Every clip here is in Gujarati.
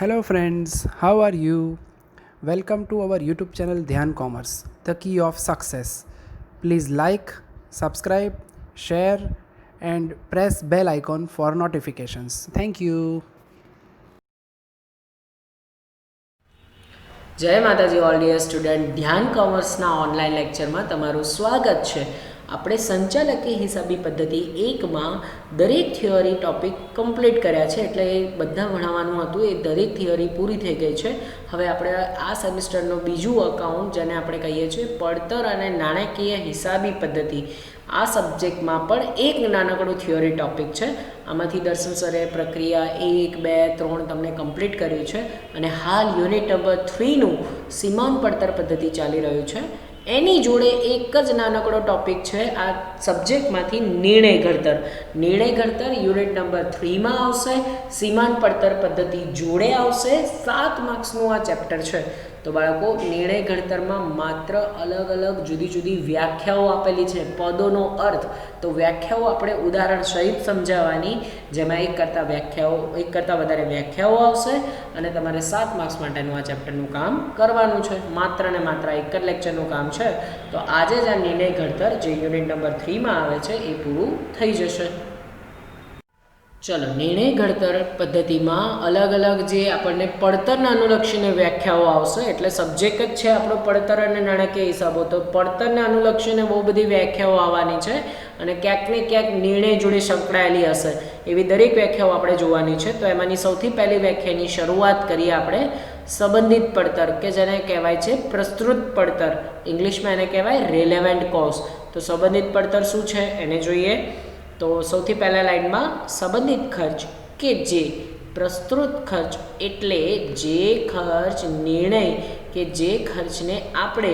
Hello, friends. How are you? Welcome to our YouTube channel Dhyan Commerce, the key of success. Please like, subscribe, share, and press bell icon for notifications. Thank you. જય માતાજી ઓલ ડિયર સ્ટુડન્ટ ધ્યાન કોમર્સના ઓનલાઈન લેક્ચરમાં તમારું સ્વાગત છે. આપણે સંચાલકીય હિસાબી પદ્ધતિ એકમાં દરેક થિયરી ટોપિક કમ્પ્લીટ કર્યા છે, એટલે એ બધા ભણાવવાનું હતું. એ દરેક થિયરી પૂરી થઈ ગઈ છે. હવે આપણે આ સેમિસ્ટરનું બીજું અકાઉન્ટ, જેને આપણે કહીએ છીએ પડતર અને નાણાકીય હિસાબી પદ્ધતિ, આ સબ્જેક્ટમાં પણ એક નાનકડું થિયરી ટોપિક છે. આમાંથી દર્શન સરે પ્રક્રિયા 1, 2, 3 તમને કમ્પ્લીટ કર્યું છે અને હાલ યુનિટ નંબર 3નું સીમાંત પડતર પદ્ધતિ ચાલી રહ્યું છે. એની જોડે એક જ નાનકડો ટોપિક છે આ સબ્જેક્ટમાંથી, નિર્ણય ઘડતર. નિર્ણય ઘડતર યુનિટ નંબર 3માં આવશે, સીમાંત પડતર પદ્ધતિ જોડે આવશે. 7 માર્ક્સનું આ ચેપ્ટર છે. તો બાળકો, નિર્ણય ઘડતરમાં માત્ર અલગ અલગ જુદી જુદી વ્યાખ્યાઓ આપેલી છે, પદોનો અર્થ. તો વ્યાખ્યાઓ આપણે ઉદાહરણ સહિત સમજાવવાની, જેમાં એક કરતાં વધારે વ્યાખ્યાઓ આવશે અને તમારે 7 માર્ક્સ માટેનું આ ચેપ્ટરનું કામ કરવાનું છે. માત્ર ને માત્ર એક જ લેક્ચરનું કામ છે. તો આજે જ આ નિર્ણય ઘડતર, જે યુનિટ નંબર 3માં આવે છે, એ પૂરું થઈ જશે. ચલો, નિર્ણય ઘડતર પદ્ધતિમાં અલગ અલગ જે આપણને પડતરના અનુલક્ષીને વ્યાખ્યાઓ આવશે. એટલે સબ્જેક્ટ જ છે આપણો પડતર અને નાણાકીય હિસાબો, તો પડતરને અનુલક્ષીને બહુ બધી વ્યાખ્યાઓ આવવાની છે અને ક્યાંક ને ક્યાંક નિર્ણય જોડે સંકળાયેલી હશે. એવી દરેક વ્યાખ્યાઓ આપણે જોવાની છે. તો એમાંની સૌથી પહેલી વ્યાખ્યાની શરૂઆત કરીએ આપણે સંબંધિત પડતર, કે જેને કહેવાય છે પ્રસ્તુત પડતર. ઇંગ્લિશમાં એને કહેવાય રેલેવન્ટ કોસ્ટ. તો સંબંધિત પડતર શું છે એને જોઈએ. તો સૌથી પહેલા લાઈનમાં સંબંધિત ખર્ચ, કે જે પ્રસ્તુત ખર્ચ એટલે જે ખર્ચ નિર્ણય કે જે ખર્ચને આપણે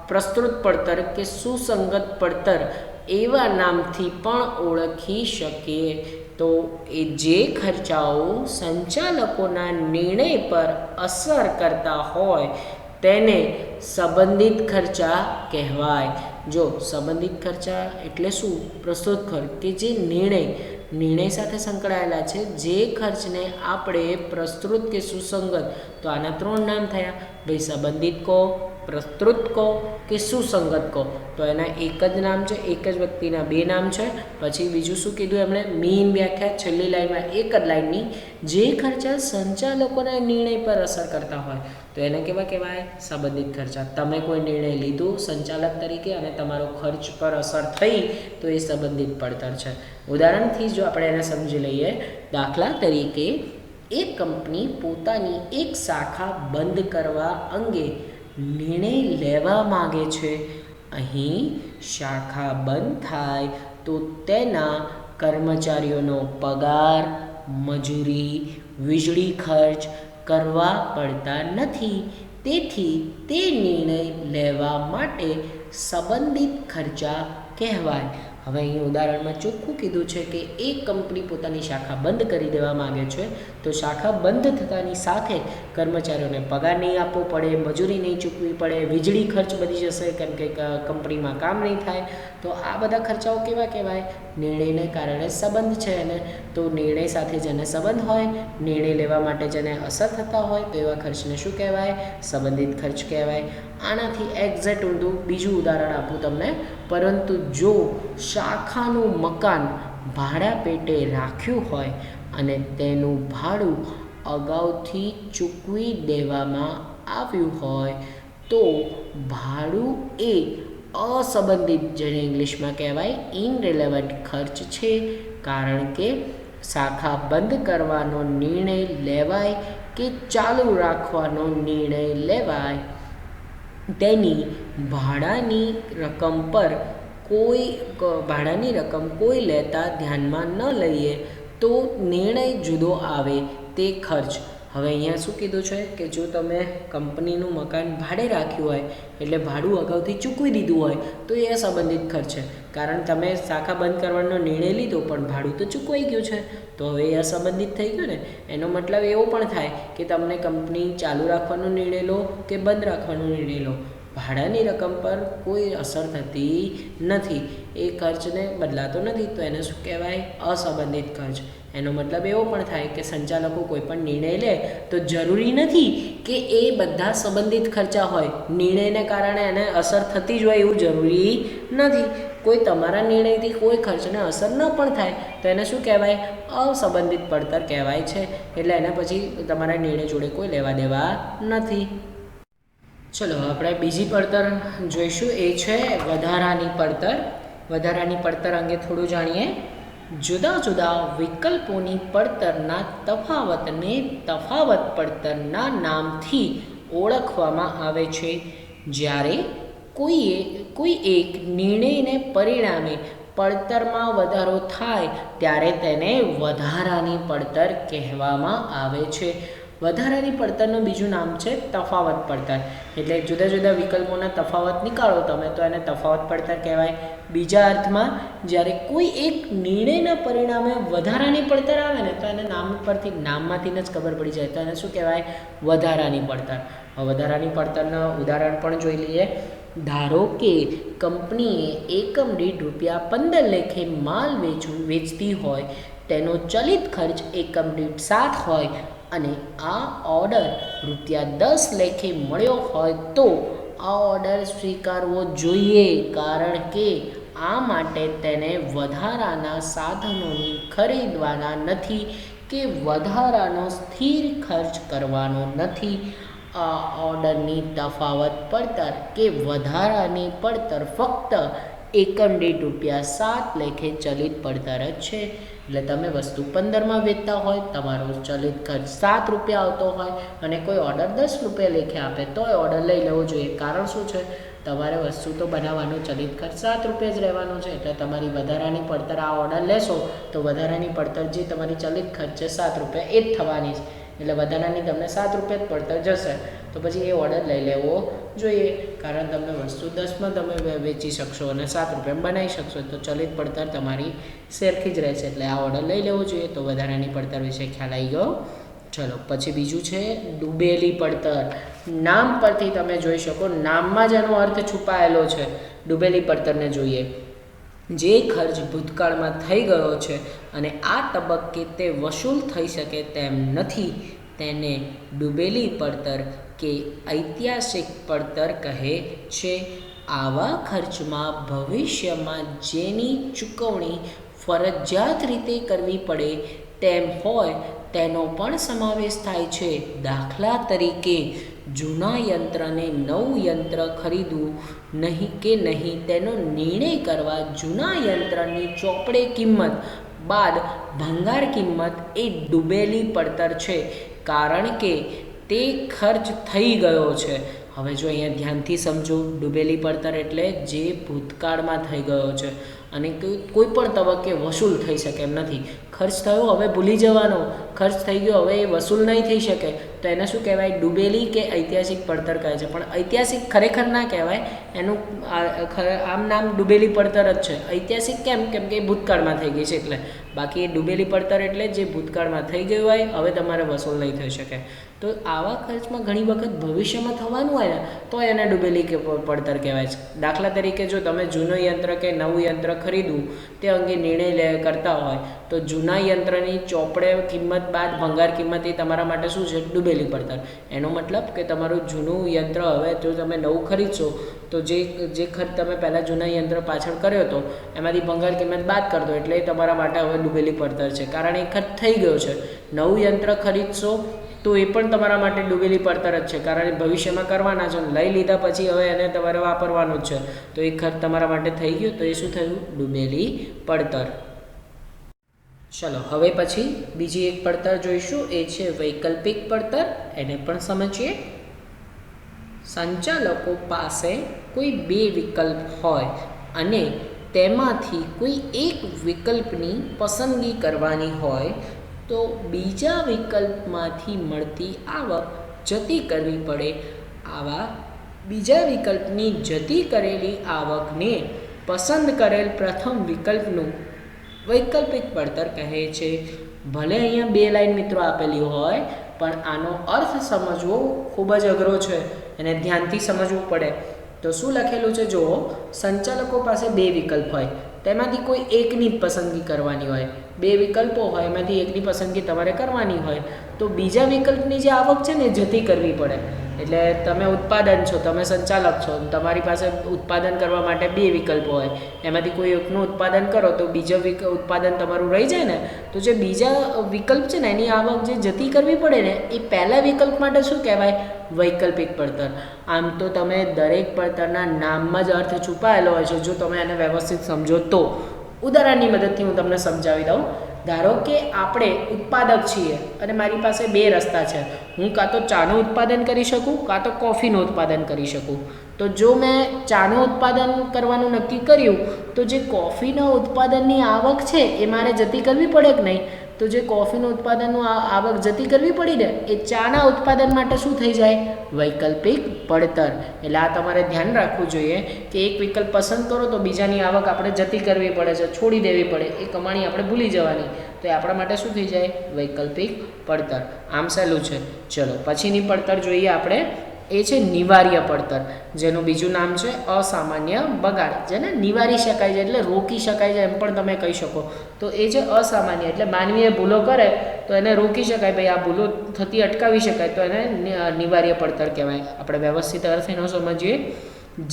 પ્રસ્તુત પડતર કે સુસંગત પડતર એવા નામથી પણ ઓળખી શકીએ. તો એ જે ખર્ચાઓ સંચાલકોના નિર્ણય પર અસર કરતા હોય તેને સંબંધિત ખર્ચા કહેવાય. જો સંબંધિત ખર્ચા એટલે શું? પ્રસ્તુત ખર્ચ કે જે નિર્ણય સાથે સંકળાયેલા છે, જે ખર્ચને આપણે પ્રસ્તુત કે સુસંગત, તો આના 3 નામ થયા ભાઈ, સંબંધિત કહો, પ્રસ્તુત કહો કે સુસંગત કહો. તો એના એક જ નામ છે, એક જ વ્યક્તિના 2 નામ છે. પછી બીજું શું કીધું એમણે? મેઇન વ્યાખ્યા છેલ્લી લાઈનમાં, એક જ લાઈનની, જે ખર્ચા સંચાલકોના નિર્ણય પર અસર કરતા હોય તો એને કેવા કહેવાય? સંબંધિત ખર્ચા. તમે કોઈ નિર્ણય લીધો સંચાલક તરીકે અને તમારો ખર્ચ પર અસર થઈ તો એ સંબંધિત પડતર છે. ઉદાહરણથી જો આપણે એને સમજી લઈએ, દાખલા તરીકે એક કંપની પોતાની એક શાખા બંધ કરવા અંગે નિર્ણય લેવા માગે છે. અહીં શાખા બંધ થાય તો તેના કર્મચારીઓનો પગાર, મજૂરી, વીજળી ખર્ચ કરવા પડતા નથી. તેથી તે નિર્ણય લેવા માટે સંબંધિત ખર્ચા કહેવાય. હવે અહીં ઉદાહરણમાં ચોખ્ખું કીધું છે કે એક કંપની પોતાની શાખા બંધ કરી દેવા માગે છે. તો શાખા બંધ થતાની સાથે કર્મચારીઓને પગાર નહીં આપવો પડે, મજૂરી નહીં ચૂકવવી પડે, વીજળી ખર્ચ બધી જશે કેમ કે કંપનીમાં કામ નહીં થાય. તો આ બધા ખર્ચાઓ કેવા કહેવાય? નિર્ણયને કારણે સંબંધ છે એને. તો નિર્ણય સાથે જેને સંબંધ હોય, નિર્ણય લેવા માટે જેને અસર થતા હોય, તો એવા ખર્ચને શું કહેવાય? સંબંધિત ખર્ચ કહેવાય. આનાથી એક્ઝેક્ટ ઊંધું બીજું ઉદાહરણ આપું તમને. પરંતુ જો શાખાનું મકાન ભાડા પેટે રાખ્યું હોય અને તેનું ભાડું અગાઉથી ચૂકવી દેવામાં આવ્યું હોય તો ભાડું એ અસંબંધિત, જેને ઇંગ્લિશમાં કહેવાય ઇનરિલેવન્ટ ખર્ચ છે. કારણ કે શાખા બંધ કરવાનો નિર્ણય લેવાય કે ચાલુ રાખવાનો નિર્ણય લેવાય, તેની ભાડાની રકમ કોઈ લેતા ધ્યાનમાં ન લઈએ તો નિર્ણય જુદો આવે તે ખર્ચ. હવે અહીંયા શું કીધું છે કે જો તમે કંપનીનું મકાન ભાડે રાખ્યું હોય એટલે ભાડું અગાઉથી ચૂકવી દીધું હોય તો એ અસંબંધિત ખર્ચ છે. કારણ તમે શાખા બંધ કરવાનો નિર્ણય લીધો પણ ભાડું તો ચૂકવાઈ ગયું છે, તો હવે એ અસંબંધિત થઈ ગયું ને. એનો મતલબ એવો પણ થાય કે તમને કંપની ચાલુ રાખવાનો નિર્ણય લો કે બંધ રાખવાનો નિર્ણય લો, ભાડાની રકમ પર કોઈ અસર થતી નથી, એ ખર્ચને બદલાતો નથી, તો એને શું કહેવાય? અસંબંધિત ખર્ચ. એનો મતલબ એવો પણ થાય કે સંચાલકો કોઈ પણ નિર્ણય લે તો જરૂરી નથી કે એ બધા સંબંધિત ખર્ચા હોય, નિર્ણયને કારણે એને અસર થતી જ હોય એવું જરૂરી નથી. કોઈ તમારા નિર્ણયથી કોઈ ખર્ચને અસર ન પણ થાય તો એને શું કહેવાય? અસંબંધિત પડતર કહેવાય છે. એટલે એના પછી તમારા નિર્ણય જોડે કોઈ લેવા દેવા નથી. ચલો આપણે બીજી પડતર જોઈશું, એ છે વધારાની પડતર. વધારાની પડતર અંગે થોડું જાણીએ. જુદા જુદા વિકલ્પોની પડતરના તફાવતને તફાવત પડતરના નામથી ઓળખવામાં આવે છે. જ્યારે કોઈ એક નિર્ણયને પરિણામે પડતરમાં વધારો થાય ત્યારે તેને વધારાની પડતર કહેવામાં આવે છે. વધારાની પડતરનું બીજું નામ છે તફાવત પડતર. એટલે જુદા જુદા વિકલ્પોના તફાવત નીકાળો તમે તો એને તફાવત પડતર કહેવાય. બીજા અર્થમાં જ્યારે કોઈ એક નિર્ણયના પરિણામે વધારાની પડતર આવે ને તો એને નામમાંથી જ ખબર પડી જાય તો એને શું કહેવાય? વધારાની પડતર. વધારાની પડતરના ઉદાહરણ પણ જોઈ લઈએ. ધારો કે કંપનીએ એકમ દીઠ ₹15 લેખે માલ વેચતી હોય, તેનો ચલિત ખર્ચ એકમ દીઠ 7 હોય અને આ ઓર્ડર ₹10 લેખે મળ્યો હોય તો આ ઓર્ડર સ્વીકારવો જોઈએ, કારણ કે આ માટે તેને વધારાના સાધનોની ખરીદવાના નથી કે વધારાનો સ્થિર ખર્ચ કરવાનો નથી. આ ઓર્ડરની તફાવત પડતર કે વધારાની પડતર ફક્ત એકમ દીઠ ₹7 લેખે ચલિત પડતર જ છે. એટલે તમે વસ્તુ 15માં વેચતા હોય, તમારો ચલિત ખર્ચ ₹7 આવતો હોય અને કોઈ ઓર્ડર ₹10 લેખે આપે તો એ ઓર્ડર લઈ લેવો જોઈએ. કારણ શું છે? તમારે વસ્તુ તો બનાવવાનો ચલિત ખર્ચ ₹7 જ રહેવાનો છે. એટલે તમારી વધારાની પડતર આ ઓર્ડર લેશો તો વધારાની પડતર જે તમારી ચલિત ખર્ચ છે ₹7 એ જ થવાની છે. એટલે વધારાની તમને ₹7 જ પડતર જશે તો પછી એ ઓર્ડર લઈ લેવો જોઈએ. કારણ તમને વસ્તુ 10માં તમે વેચી શકશો અને ₹7 બનાવી શકશો તો ચલિત પડતર તમારી સરખી જ રહેશે. એટલે આ ઓર્ડર લઈ લેવો જોઈએ. તો વધારાની પડતર વિશે ખ્યાલ આવી ગયો. ચલો પછી બીજું છે ડૂબેલી પડતર. નામ પરથી તમે જોઈ શકો, નામમાં જ એનો અર્થ છુપાયેલો છે. ડૂબેલી પડતરને જોઈએ. જે ખર્ચ ભૂતકાળમાં થઈ ગયો છે અને આ તબક્કે તે વસૂલ થઈ શકે તેમ નથી તેને ડૂબેલી પડતર કે ઐતિહાસિક પડતર કહે છે. આવા ખર્ચમાં ભવિષ્યમાં જેની ચૂકવણી ફરજિયાત રીતે કરવી પડે તેમ હોય તેનો પણ સમાવેશ થાય છે. દાખલા તરીકે જૂના યંત્રને નવું યંત્ર ખરીદવું નહીં તેનો નિર્ણય કરવા જૂના યંત્રની ચોપડે કિંમત બાદ ભંગાર કિંમત એ ડૂબેલી પડતર છે, કારણ કે તે ખર્ચ થઈ ગયો છે. હવે જો અહીંયા ધ્યાનથી સમજો, ડૂબેલી પડતર એટલે જે ભૂતકાળમાં થઈ ગયો છે અને કોઈ પણ તબક્કે વસૂલ થઈ શકે એમ નથી. ખર્ચ થયો હવે ભૂલી જવાનો, ખર્ચ થઈ ગયો હવે એ વસૂલ નહીં થઈ શકે તો એને શું કહેવાય? ડૂબેલી કે ઐતિહાસિક પડતર કહે છે. પણ ઐતિહાસિક ખરેખર ના કહેવાય, એનું આમ નામ ડૂબેલી પડતર જ છે. ઐતિહાસિક કેમ કે એ ભૂતકાળમાં થઈ ગઈ છે એટલે. બાકી એ ડૂબેલી પડતર એટલે જે ભૂતકાળમાં થઈ ગયું હોય હવે તમારે વસૂલ નહીં થઈ શકે. તો આવા ખર્ચમાં ઘણી વખત ભવિષ્યમાં થવાનું હોય ને તો એને ડૂબેલી પડતર કહેવાય છે. દાખલા તરીકે જો તમે જૂનું યંત્ર કે નવું યંત્ર ખરીદવું તે અંગે નિર્ણય કરતા હોય તો જૂના યંત્રની ચોપડે કિંમત બાદ ભંગાર કિંમત એ તમારા માટે શું છે? ડૂબેલી પડતર. એનો મતલબ કે તમારું જૂનું યંત્ર હવે જો તમે નવું ખરીદશો તો જે ખર્ચ તમે પહેલાં જૂના યંત્ર પાછળ કર્યો હતો એમાંથી ભંગાર કિંમત બાદ કરી દો એટલે એ તમારા માટે હવે ડૂબેલી પડતર છે, કારણ એ ખર્ચ થઈ ગયો છે. નવું યંત્ર ખરીદશો તો એ પણ તમારા માટે ડૂબેલી પડતર જ છે, કારણ એ ભવિષ્યમાં કરવાના છે. લઈ લીધા પછી હવે એને તમારે વાપરવાનું જ છે તો એ ખર્ચ તમારા માટે થઈ ગયો તો એ શું થયું? ડૂબેલી પડતર. ચલો હવે પછી બીજી એક પડતર જોઈશું, એ છે વૈકલ્પિક પડતર. એને પણ સમજીએ. સંચાલકો પાસે કોઈ 2 વિકલ્પ હોય અને તેમાંથી કોઈ એક વિકલ્પની પસંદગી કરવાની હોય તો બીજા વિકલ્પમાંથી મળતી આવક જતી કરવી પડે. આવા બીજા વિકલ્પની જતી કરેલી આવકને પસંદ કરેલ પ્રથમ વિકલ્પનું વૈકલ્પિક પડતર કહે છે. ભલે અહીંયા 2 લાઈન મિત્રો આપેલી હોય પણ આનો અર્થ સમજવો ખૂબ જ અઘરો છે, એને ધ્યાનથી સમજવું પડે. તો શું લખેલું છે જુઓ, સંચાલકો પાસે બે વિકલ્પ હોય, તેમાંથી કોઈ એકની જ પસંદગી કરવાની હોય. બે વિકલ્પો હોય, એમાંથી એકની પસંદગી તમારે કરવાની હોય, તો બીજા વિકલ્પની જે આવક છે ને એ જતી કરવી પડે. એટલે તમે ઉત્પાદન છો, તમે સંચાલક છો, તમારી પાસે ઉત્પાદન કરવા માટે બે વિકલ્પો હોય, એમાંથી કોઈ એકનું ઉત્પાદન કરો તો બીજો ઉત્પાદન તમારું રહી જાય ને, તો જે બીજા વિકલ્પ છે ને એની આવક જે જતી કરવી પડે ને એ પહેલા વિકલ્પ માટે શું કહેવાય? વૈકલ્પિક પડતર. આમ તો તમે દરેક પડતરના નામમાં જ અર્થ છુપાયેલો હોય છે, જો તમે એને વ્યવસ્થિત સમજો તો. ઉદાહરણની મદદથી હું તમને સમજાવી દઉં. ધારો કે આપણે ઉત્પાદક છીએ અને મારી પાસે બે રસ્તા છે. હું કાં તો ચાનું ઉત્પાદન કરી શકું, કાં તો કોફીનું ઉત્પાદન કરી શકું. તો જો મેં ચાનું ઉત્પાદન કરવાનું નક્કી કર્યું, તો જે કોફીના ઉત્પાદનની આવક છે એ મારે જતી કરવી પડે કે નહીં? તો જે કોફીનું ઉત્પાદનનું આવક જતી કરવી પડી ને, એ ચાના ઉત્પાદન માટે શું થઈ જાય? વૈકલ્પિક પડતર. એટલે આ તમારે ધ્યાન રાખવું જોઈએ કે એક વિકલ્પ પસંદ કરો તો બીજાની આવક આપણે જતી કરવી પડે છે, છોડી દેવી પડે, એ કમાણી આપણે ભૂલી જવાની. તો એ આપણા માટે શું થઈ જાય? વૈકલ્પિક પડતર. આમ સહેલું છે. ચલો પછીની પડતર જોઈએ આપણે, એ છે નિવાર્ય પડતર, જેનું બીજું નામ છે અસામાન્ય બગાડ, જેને નિવારી શકાય છે, એટલે રોકી શકાય છે એમ પણ તમે કહી શકો. તો એ છે અસામાન્ય, એટલે માનવીએ ભૂલો કરે તો એને રોકી શકાય, ભાઈ આ ભૂલો થતી અટકાવી શકાય, તો એને નિવાર્ય પડતર કહેવાય. આપણે વ્યવસ્થિત અર્થ એનો સમજીએ.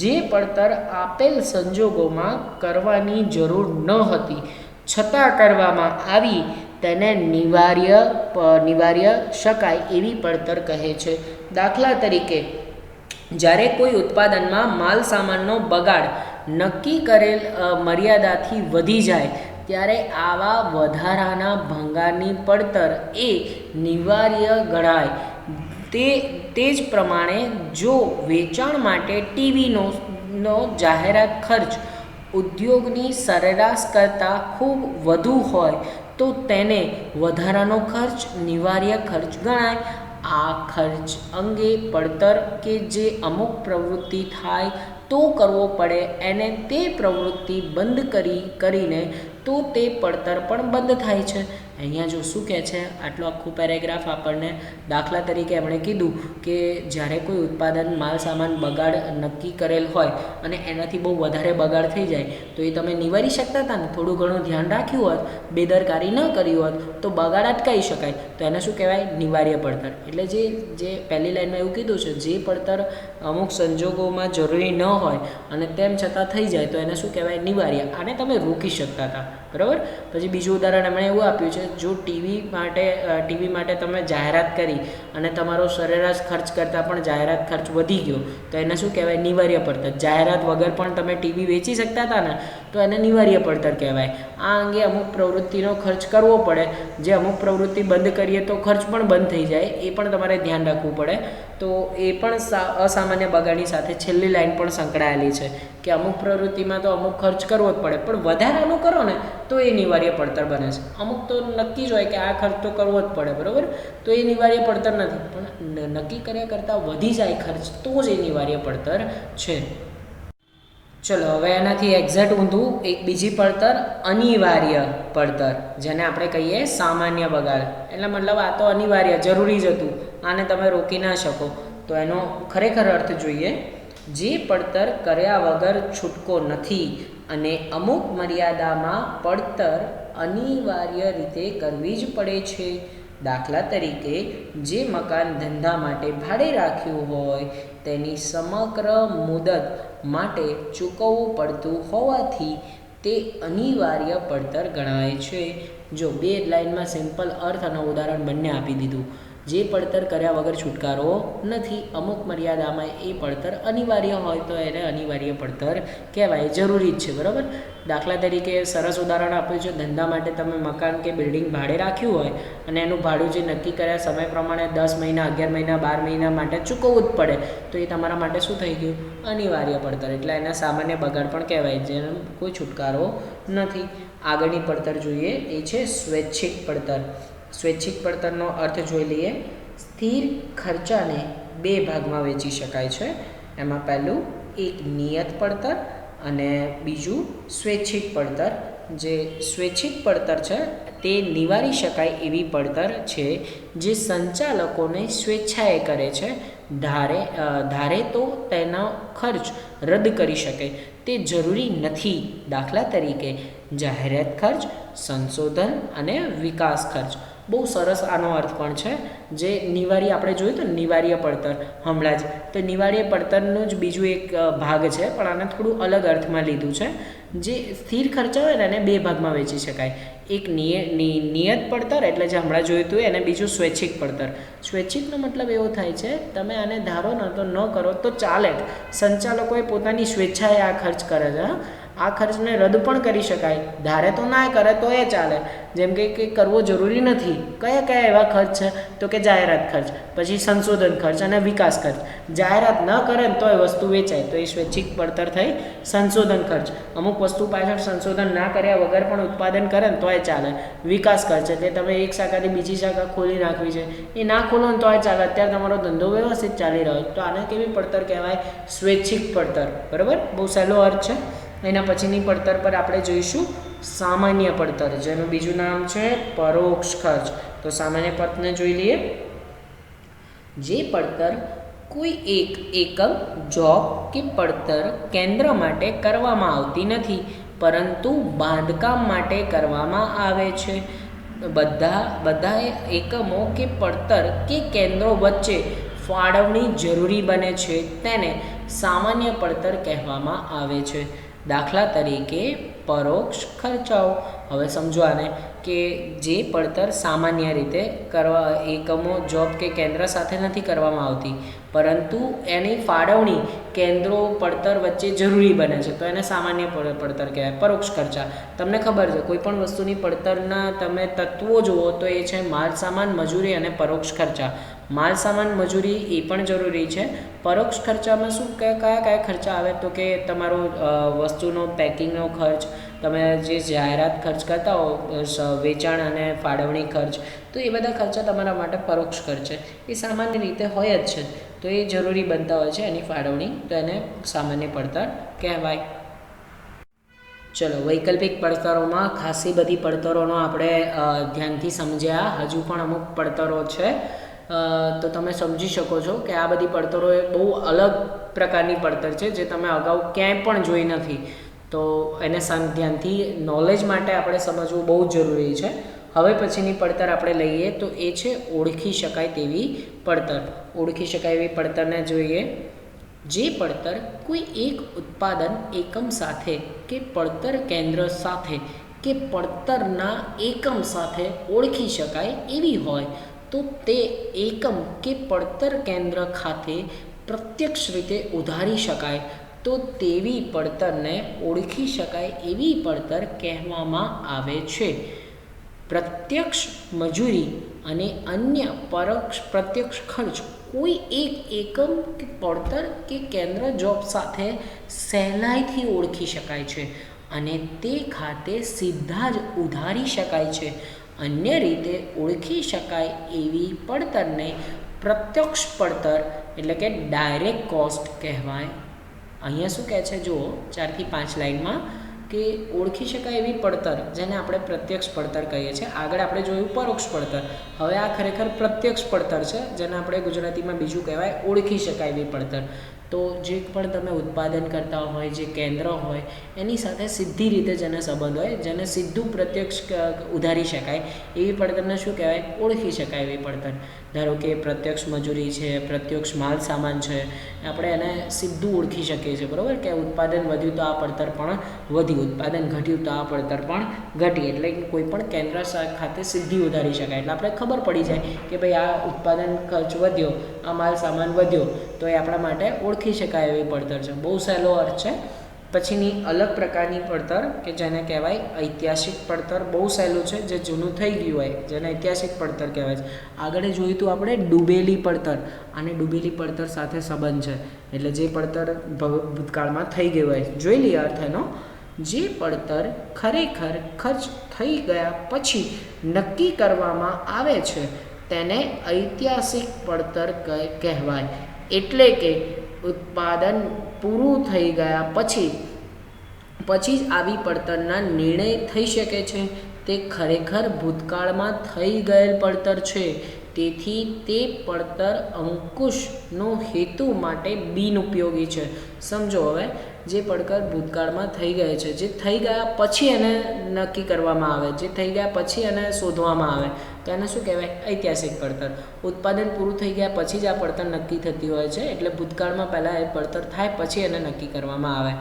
જે પડતર આપેલ સંજોગોમાં કરવાની જરૂર ન હતી છતાં કરવામાં આવી તેને નિવાર્ય શકાય એવી પડતર કહે છે. દાખલા તરીકે, જ્યારે કોઈ ઉત્પાદનમાં માલ સામાનનો બગાડ નક્કી કરેલ મર્યાદાથી વધી જાય ત્યારે આવા વધારાના ભંગારની પડતર એ નિવાર્ય ગણાય. તે જ પ્રમાણે જો વેચાણ માટે ટીવીનો જાહેરાત ખર્ચ ઉદ્યોગની સરેરાશ કરતાં ખૂબ વધુ હોય તો તેને વધારાનો ખર્ચ નિવાર્ય ખર્ચ ગણાય. આ ખર્ચ અંગે પડતર કે જે અમુક પ્રવૃત્તિ થાય તો કરવો પડે, એને તે પ્રવૃત્તિ બંધ કરીને તો તે પડતર પણ બંધ થાય છે. અહીંયા જો શું કહે છે, આટલો આખું પેરેગ્રાફ આપણને, દાખલા તરીકે એમણે કીધું કે જ્યારે કોઈ ઉત્પાદન માલ સામાન બગાડ નક્કી કરેલ હોય અને એનાથી બહુ વધારે બગાડ થઈ જાય તો એ તમે નિવારી શકતા હતા ને, થોડું ઘણું ધ્યાન રાખ્યું હોત, બેદરકારી ન કરી હોત તો બગાડ અટકાવી શકાય. તો એને શું કહેવાય? નિવાર્ય પડતર. એટલે જે પહેલી લાઈનમાં એવું કીધું છે, જે પડતર અમુક સંજોગોમાં જરૂરી ન હોય અને તેમ છતાં થઈ જાય તો એને શું કહેવાય? નિવાર્ય. આને તમે રોકી શકતા હતા. બરાબર. પછી બીજું ઉદાહરણ એમણે એવું આપ્યું છે, જો ટીવી માટે તમે જાહેરાત કરી અને તમારો સરેરાશ ખર્ચ કરતાં પણ જાહેરાત ખર્ચ વધી ગયો તો એને શું કહેવાય? નિવાર્ય પડતર. જાહેરાત વગર પણ તમે ટીવી વેચી શકતા હતા ને, તો એને નિવાર્ય પડતર કહેવાય. આ અંગે અમુક પ્રવૃત્તિનો ખર્ચ કરવો પડે, જે અમુક પ્રવૃત્તિ બંધ કરીએ તો ખર્ચ પણ બંધ થઈ જાય, એ પણ તમારે ધ્યાન રાખવું પડે. તો એ પણ અસામાન્ય બગાડની સાથે છેલ્લી લાઈન પણ સંકળાયેલી છે કે અમુક પ્રવૃત્તિમાં તો અમુક ખર્ચ કરવો જ પડે, પણ વધારાનું કરો ને તો એ નિવાર્ય પડતર બને છે. અમુક તો નક્કી જ હોય કે આ ખર્ચ તો કરવો જ પડે, બરાબર, તો એ નિવાર્ય પડતર નથી. પણ નક્કી કર્યા કરતાં વધી જાય ખર્ચ તો જ એ નિવાર્ય પડતર છે. ચલો હવે એનાથી એક્ઝેક્ટ ઊંધું એક બીજી પડતર અનિવાર્ય પડતર, જેને આપણે કહીએ સામાન્ય બગાડ. એટલે મતલબ આ તો અનિવાર્ય, જરૂરી જ હતું, આને તમે રોકી ના શકો. તો એનો ખરેખર અર્થ જોઈએ, જે પડતર કર્યા વગર છૂટકો નથી અને અમુક મર્યાદામાં પડતર અનિવાર્ય રીતે કરવી જ પડે છે. દાખલા તરીકે, જે મકાન ધંધા માટે ભાડે રાખ્યું હોય તેની સમગ્ર મુદત માટે ચૂકવવું પડતું હોવાથી તે અનિવાર્ય પડતર ગણાય છે. જો બે લાઇનમાં સિમ્પલ અર્થ અને ઉદાહરણ બંને આપી દીધું. જે પડતર કર્યા વગર છુટકારો નથી, અમુક મર્યાદામાં એ પડતર અનિવાર્ય હોય તો એને અનિવાર્ય પડતર કહેવાય, જરૂરી જ છે. બરાબર. દાખલા તરીકે સરસ ઉદાહરણ આપ્યું છે, ધંધા માટે તમે મકાન કે બિલ્ડિંગ ભાડે રાખ્યું હોય અને એનું ભાડું જે નક્કી કર્યા સમય પ્રમાણે 10 મહિના, 11 મહિના, 12 મહિના માટે ચૂકવવું જ પડે, તો એ તમારા માટે શું થઈ ગયું? અનિવાર્ય પડતર. એટલે એના સામાન્ય બગાડ પણ કહેવાય, જેનો કોઈ છુટકારો નથી. આગળની પડતર જોઈએ, એ છે સ્વૈચ્છિક પડતર. સ્વૈચ્છિક પડતરનો અર્થ જોઈ લઈએ. સ્થિર ખર્ચાને બે ભાગમાં વેચી શકાય છે. એમાં પહેલું એક નિયત પડતર અને બીજું સ્વૈચ્છિક પડતર. જે સ્વૈચ્છિક પડતર છે તે નિવારી શકાય એવી પડતર છે, જે સંચાલકોને સ્વેચ્છાએ કરે છે. ધારે તો તેનો ખર્ચ રદ કરી શકે તે જરૂરી નથી. દાખલા તરીકે જાહેરાત ખર્ચ, સંશોધન અને વિકાસ ખર્ચ. બહુ સરસ આનો અર્થ પણ છે. જે નિવાર્ય આપણે જોયું તો નિવાર્ય પડતર હમણાં જ, તો નિવાર્ય પડતરનું જ બીજું એક ભાગ છે, પણ આને થોડું અલગ અર્થમાં લીધું છે. જે સ્થિર ખર્ચા હોય ને એને બે ભાગમાં વેચી શકાય. એક નિયત પડતર એટલે જે હમણાં જોયું હતું અને બીજું સ્વૈચ્છિક પડતર. સ્વૈચ્છિકનો મતલબ એવો થાય છે તમે આને ધારો ન તો ન કરો તો ચાલે, સંચાલકોએ પોતાની સ્વેચ્છાએ આ ખર્ચ કરે છે. આ ખર્ચને રદ પણ કરી શકાય, ધારે તો ના કરે તો એ ચાલે. જેમ કે કરવો જરૂરી નથી. કયા કયા એવા ખર્ચ છે તો કે જાહેરાત ખર્ચ, પછી સંશોધન ખર્ચ અને વિકાસ ખર્ચ. જાહેરાત ન કરે ને તો એ વસ્તુ વેચાય તો એ સ્વૈચ્છિક પડતર થઈ. સંશોધન ખર્ચ, અમુક વસ્તુ પાછળ સંશોધન ના કર્યા વગર પણ ઉત્પાદન કરે ને તો એ ચાલે. વિકાસ ખર્ચ એટલે તમે એક શાખાથી બીજી શાખા ખોલી નાખવી છે, એ ના ખોલો ને તો એ ચાલે. અત્યારે તમારો ધંધો વ્યવસ્થિત ચાલી રહ્યો તો આને કેવી પડતર કહેવાય? સ્વૈચ્છિક પડતર. બરાબર, બહુ સહેલો અર્થ છે. એના પછીની પડતર પર આપણે જોઈશું સામાન્ય પડતર, જેનું બીજું નામ છે પરોક્ષ ખર્ચ. તો સામાન્ય પડતરને જોઈ લઈએ. જે પડતર કોઈ એક એકમ, જોબ કે પડતર કેન્દ્ર માટે કરવામાં આવતી નથી, પરંતુ બાંધકામ માટે કરવામાં આવે છે. બધા એકમો કે પડતર કે કેન્દ્રો વચ્ચે ફાળવણી જરૂરી બને છે તેને સામાન્ય પડતર કહેવામાં આવે છે. દાખલા તરીકે પરોક્ષ ખર્ચાઓ. હવે સમજો આને કે જે પડતર સામાન્ય રીતે એકમો, જોબ કે કેન્દ્ર સાથે નથી કરવામાં આવતી, પરંતુ એની ફાળવણી કેન્દ્રો, પડતર વચ્ચે જરૂરી બને છે તો એને સામાન્ય પડતર કહેવાય. પરોક્ષ ખર્ચા, તમને ખબર છે કોઈ પણ વસ્તુની પડતરના તમે તત્વો જુઓ તો એ છે માલ સામાન, મજૂરી અને પરોક્ષ ખર્ચા. માલ સામાન, મજૂરી એ પણ જરૂરી છે. પરોક્ષ ખર્ચામાં શું કયા ખર્ચા આવે તો કે તમારો વસ્તુનો પેકિંગનો ખર્ચ, તમે જે જાહેરાત ખર્ચ કરતા હો, વેચાણ અને ફાળવણી ખર્ચ, તો એ બધા ખર્ચા તમારા માટે પરોક્ષ ખર્ચ છે. એ સામાન્ય રીતે હોય જ છે, તો એ જરૂરી બનતા હોય છે એની ફાળવણી, તો એને સામાન્ય પડતર કહેવાય. ચલો, વૈકલ્પિક પડતરોમાં ખાસી બધી પડતરોનો આપણે ધ્યાનથી સમજ્યા. હજુ પણ અમુક પડતરો છે, તો તમે સમજી શકો છો કે આ બધી પડતરો એ બહુ અલગ પ્રકારની પડતર છે જે તમે અગાઉ ક્યાંય પણ જોઈ નથી. તો એને ધ્યાનથી નોલેજ માટે આપણે સમજવું બહુ જ જરૂરી છે. હવે પછીની પડતર આપણે લઈએ તો એ છે ઓળખી શકાય તેવી પડતર. ઓળખી શકાય એવી પડતરને જોઈએ. જે પડતર કોઈ એક ઉત્પાદન એકમ સાથે કે પડતર કેન્દ્ર સાથે કે પડતરના એકમ સાથે ઓળખી શકાય એવી હોય તો તે એકમ કે પડતર કેન્દ્ર ખાતે પ્રત્યક્ષ રીતે ઉધારી શકાય તો તેવી પડતરને ઓળખી શકાય એવી પડતર કહેવામાં આવે છે. પ્રત્યક્ષ મજૂરી અને અન્ય પ્રત્યક્ષ ખર્ચ કોઈ એક એકમ કે પડતર કે કેન્દ્ર, જોબ સાથે સહેલાઈથી ઓળખી શકાય છે અને તે ખાતે સીધા જ ઉધારી શકાય છે. અન્ય રીતે ઓળખી શકાય એવી પડતરને પ્રત્યક્ષ પડતર એટલે કે ડાયરેક્ટ કોસ્ટ કહેવાય. અહીંયા શું કહે છે જુઓ, 4 થી 5 લાઇનમાં કે ઓળખી શકાય એવી પડતર જેને આપણે પ્રત્યક્ષ પડતર કહીએ છીએ. આગળ આપણે જોયું પરોક્ષ પડતર, હવે આ ખરેખર પ્રત્યક્ષ પડતર છે જેને આપણે ગુજરાતીમાં બીજું કહેવાય ઓળખી શકાય એવી પડતર. તો જે પણ તમે ઉત્પાદન કરતા હોય, જે કેન્દ્ર હોય એની સાથે સીધી રીતે જેને સંબંધ હોય, જેને સીધું પ્રત્યક્ષ ઉધારી શકાય એવી પડતરને શું કહેવાય? ઓળખી શકાય એવી પડતર. ધારો કે પ્રત્યક્ષ મજૂરી છે, પ્રત્યક્ષ માલ સામાન છે, આપણે એને સીધું ઓળખી શકીએ છીએ. બરાબર, કે ઉત્પાદન વધ્યું તો આ પડતર પણ વધી, ઉત્પાદન ઘટ્યું તો આ પડતર પણ ઘટી. એટલે કોઈ પણ કેન્દ્ર ખાતે સીધી ઉધારી શકાય. એટલે આપણે ખબર પડી જાય કે ભાઈ આ ઉત્પાદન ખર્ચ વધ્યો, આ માલ સામાન વધ્યો, તો એ આપણા માટે ઓળખી શકાય એવી પડતર છે. બહુ સહેલો અર્થ છે. પછીની અલગ પ્રકારની પડતર કે જેને કહેવાય ઐતિહાસિક પડતર. બહુ સહેલું છે, જે જૂનું થઈ ગયું હોય જેને ઐતિહાસિક પડતર કહેવાય છે. આગળ જોયું હતું આપણે ડૂબેલી પડતર, અને ડૂબેલી પડતર સાથે સંબંધ છે. એટલે જે પડતર ભૂતકાળમાં થઈ ગયું હોય. જોઈ લઈએ અર્થ એનો. જે પડતર ખરેખર ખર્ચ થઈ ગયા પછી નક્કી કરવામાં આવે છે તેને ઐતિહાસિક પડતર કહેવાય. એટલે કે ઉત્પાદન પૂરું થઈ ગયા પછી જ આવી પડતરના નિર્ણય થઈ શકે છે. તે ખરેખર ભૂતકાળમાં થઈ ગયેલ પડતર છે તેથી તે પડતર અંકુશનો હેતુ માટે બિનઉપયોગી છે. સમજો હવે જે પડતર ભૂતકાળમાં થઈ ગયે છે, જે થઈ ગયા પછી એને નક્કી કરવામાં આવે, જે થઈ ગયા પછી એને શોધવામાં આવે, તો એને શું કહેવાય? ઐતિહાસિક પડતર. ઉત્પાદન પૂરું થઈ ગયા પછી જ આ પડતર નક્કી થતી હોય છે, એટલે ભૂતકાળમાં પહેલાં એ પડતર થાય પછી એને નક્કી કરવામાં આવે.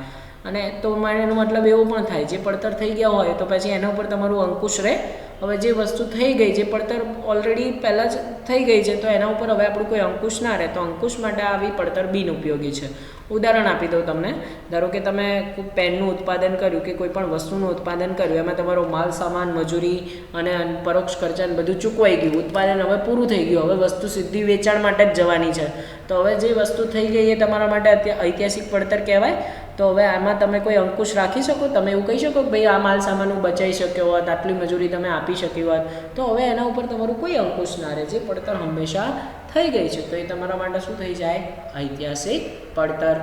અને તો એનો મતલબ એવો પણ થાય, જે પડતર થઈ ગયા હોય તો પછી એના ઉપર તમારું અંકુશ રહે. હવે જે વસ્તુ થઈ ગઈ, જે પડતર ઓલરેડી પહેલાં જ થઈ ગઈ છે, તો એના ઉપર હવે આપણું કોઈ અંકુશ ના રહે, તો અંકુશ માટે આવી પડતર બિનઉપયોગી છે. ઉદાહરણ આપી દઉં તમને. ધારો કે તમે પેનનું ઉત્પાદન કર્યું કે કોઈ પણ વસ્તુનું ઉત્પાદન કર્યું, એમાં તમારો માલ સામાન, મજૂરી અને પરોક્ષ ખર્ચા બધું ચૂકવાઈ ગયું, ઉત્પાદન હવે પૂરું થઈ ગયું, હવે વસ્તુ સીધી વેચાણ માટે જ જવાની છે. તો હવે જે વસ્તુ થઈ ગઈ એ તમારા માટે ઐતિહાસિક પડતર કહેવાય. તો હવે આમાં તમે કોઈ અંકુશ રાખી શકો? તમે એવું કહી શકો કે ભાઈ આ માલ સામાન હું બચાવી શક્યો હોત, આટલી મજૂરી તમે આપી શકી હોત, તો હવે એના ઉપર તમારું કોઈ અંકુશ ના રહે. જે પડતર હંમેશા થઈ ગઈ છે, તો એ તમારા માટે શું થઈ જાય? ઐતિહાસિક પડતર.